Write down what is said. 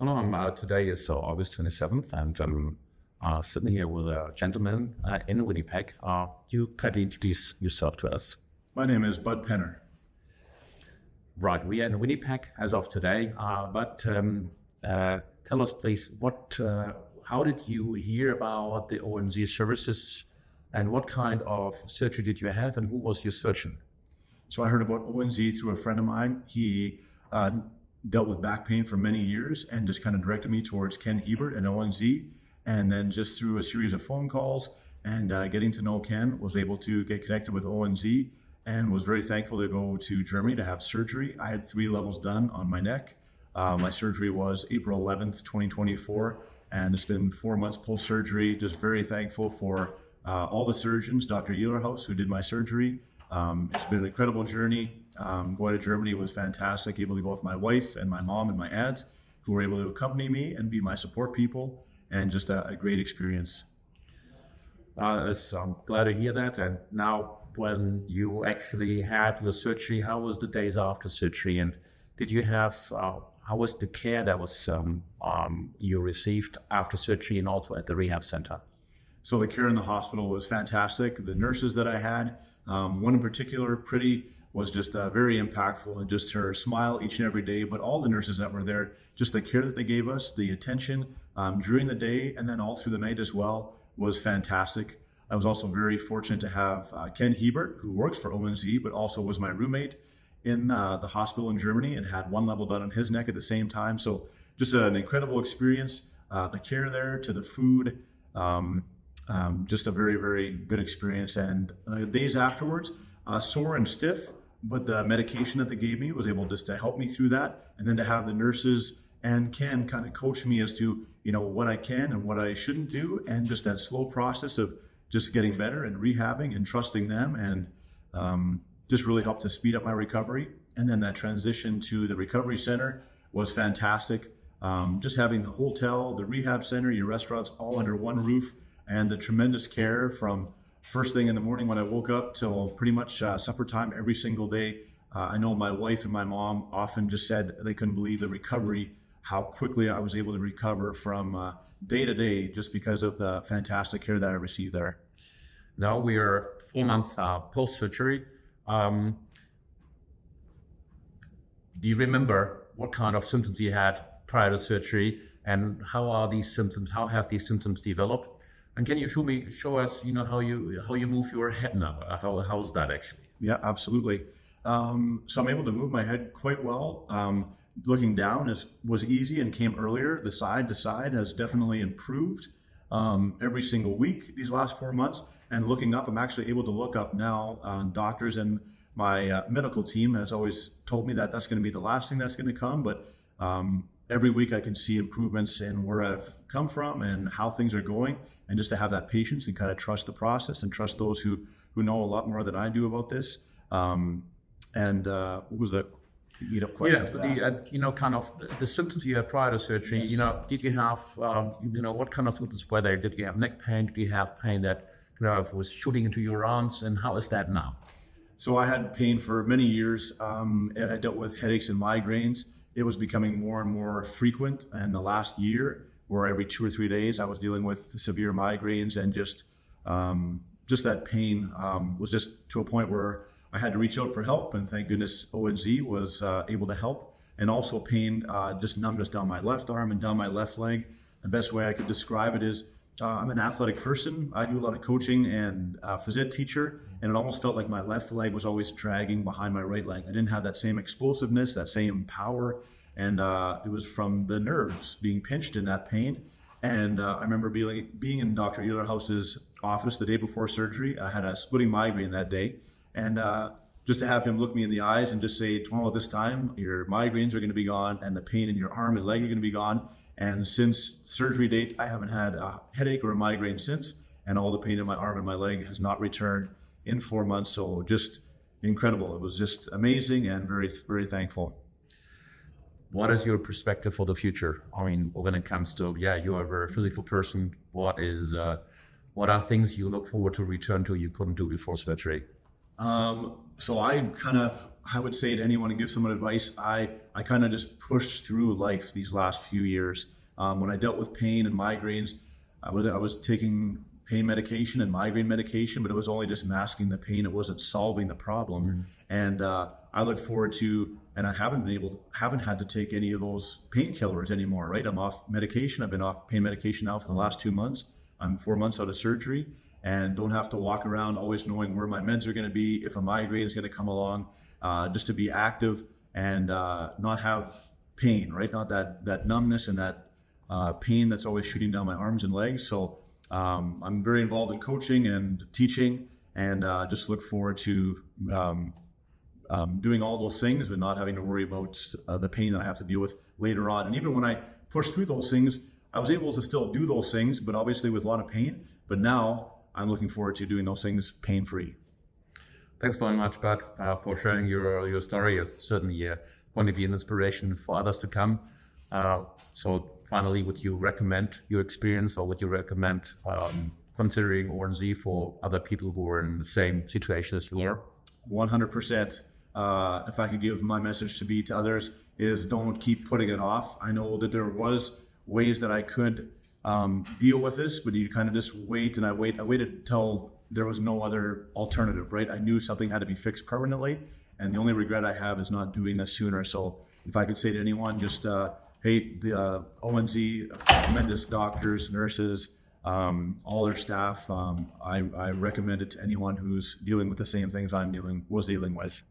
Hello, today is August 27th, and I'm sitting here with a gentleman in Winnipeg. You can introduce yourself to us. My name is Bud Penner. Right, we are in Winnipeg as of today, but tell us, please, how did you hear about the ONZ services, and what kind of surgery did you have, and who was your surgeon? So I heard about ONZ through a friend of mine. He dealt with back pain for many years and just kind of directed me towards Ken Hebert and ONZ. And then just through a series of phone calls and getting to know Ken, was able to get connected with ONZ and was very thankful to go to Germany to have surgery. I had 3 levels done on my neck. My surgery was April 11th, 2024, and it's been 4 months post-surgery. Just very thankful for all the surgeons, Dr. Ehlerhaus, who did my surgery. It's been an incredible journey. Going to Germany was fantastic, able to go with my wife and my mom and my aunt, who were able to accompany me and be my support people, and just a great experience. I'm glad to hear that. And now, when you actually had your surgery, how was the days after surgery? And did you have, how was the care that was you received after surgery and also at the rehab center? So the care in the hospital was fantastic. The nurses that I had, one in particular, Pretty, was just very impactful, and just her smile each and every day. But all the nurses that were there, just the care that they gave us, the attention during the day and then all through the night as well, was fantastic. I was also very fortunate to have Ken Hebert, who works for ONZ, but also was my roommate in the hospital in Germany, and had 1 level done on his neck at the same time. So just an incredible experience. The care there to the food, just a very, very good experience. And days afterwards, sore and stiff, but the medication that they gave me was able just to help me through that. And then to have the nurses and Ken kind of coach me as to, what I can and what I shouldn't do, and just that slow process of just getting better and rehabbing and trusting them, and just really helped to speed up my recovery. And then that transition to the recovery center was fantastic. Just having the hotel, the rehab center, your restaurants all under one roof, and the tremendous care from first thing in the morning when I woke up till pretty much supper time every single day. I know my wife and my mom often just said they couldn't believe the recovery, how quickly I was able to recover from day to day, just because of the fantastic care that I received there. Now we are 4 months post-surgery. Do you remember what kind of symptoms you had prior to surgery, and how have these symptoms developed? And can you show us, how you move your head now? How's that actually? Yeah, absolutely. So I'm able to move my head quite well. Looking down was easy and came earlier. The side to side has definitely improved every single week these last 4 months. And looking up, I'm actually able to look up now. Doctors and my medical team has always told me that that's going to be the last thing that's going to come. But every week I can see improvements in where I've come from and how things are going, and just to have that patience and kind of trust the process and trust those who know a lot more than I do about this. What was the question? Yeah, kind of the symptoms you had prior to surgery. Did you have, what kind of symptoms were there? Did you have neck pain? Did you have pain that was shooting into your arms? And how is that now? So I had pain for many years. I dealt with headaches and migraines. It was becoming more and more frequent in the last year, where every 2 or 3 days I was dealing with severe migraines, and just that pain was just to a point where I had to reach out for help, and thank goodness ONZ was able to help. And also pain, just numbness down my left arm and down my left leg. The best way I could describe it is I'm an athletic person. I do a lot of coaching and phys ed teacher, and it almost felt like my left leg was always dragging behind my right leg. I didn't have that same explosiveness, that same power, and it was from the nerves being pinched in that pain. And I remember being in Dr. Ehlerhaus's office the day before surgery. I had a splitting migraine that day, and just to have him look me in the eyes and just say, tomorrow at this time, your migraines are going to be gone, and the pain in your arm and leg are going to be gone. And since surgery date, I haven't had a headache or a migraine since, and all the pain in my arm and my leg has not returned in 4 months. So just incredible. It was just amazing, and very, very thankful. What is your perspective for the future? I mean, when it comes to, you are a very physical person. What are things you look forward to return to you couldn't do before surgery? So I kind of I would say to anyone and give someone advice, I kind of just pushed through life these last few years. When I dealt with pain and migraines, I was taking pain medication and migraine medication, but it was only just masking the pain. It wasn't solving the problem. Mm-hmm. And I look forward to, and I haven't had to take any of those painkillers anymore, right? I'm off medication. I've been off pain medication now for the last 2 months. I'm 4 months out of surgery and don't have to walk around always knowing where my meds are going to be, if a migraine is going to come along, just to be active and not have pain, right? Not that numbness and that pain that's always shooting down my arms and legs. So I'm very involved in coaching and teaching, and just look forward to doing all those things, but not having to worry about the pain that I have to deal with later on. And even when I pushed through those things, I was able to still do those things, but obviously with a lot of pain. But now I'm looking forward to doing those things pain-free. Thanks very much, Bud, for sharing your story. It's certainly going to be an inspiration for others to come. So finally, would you recommend your experience, or would you recommend considering ONZ for other people who are in the same situation as you are? 100%. If I could give my message to others, is don't keep putting it off. I know that there was ways that I could deal with this, but you kind of just wait, and I waited till there was no other alternative, right? I knew something had to be fixed permanently, and the only regret I have is not doing this sooner. So if I could say to anyone, just hey, the ONZ, tremendous doctors, nurses, all their staff, I recommend it to anyone who's dealing with the same things was dealing with.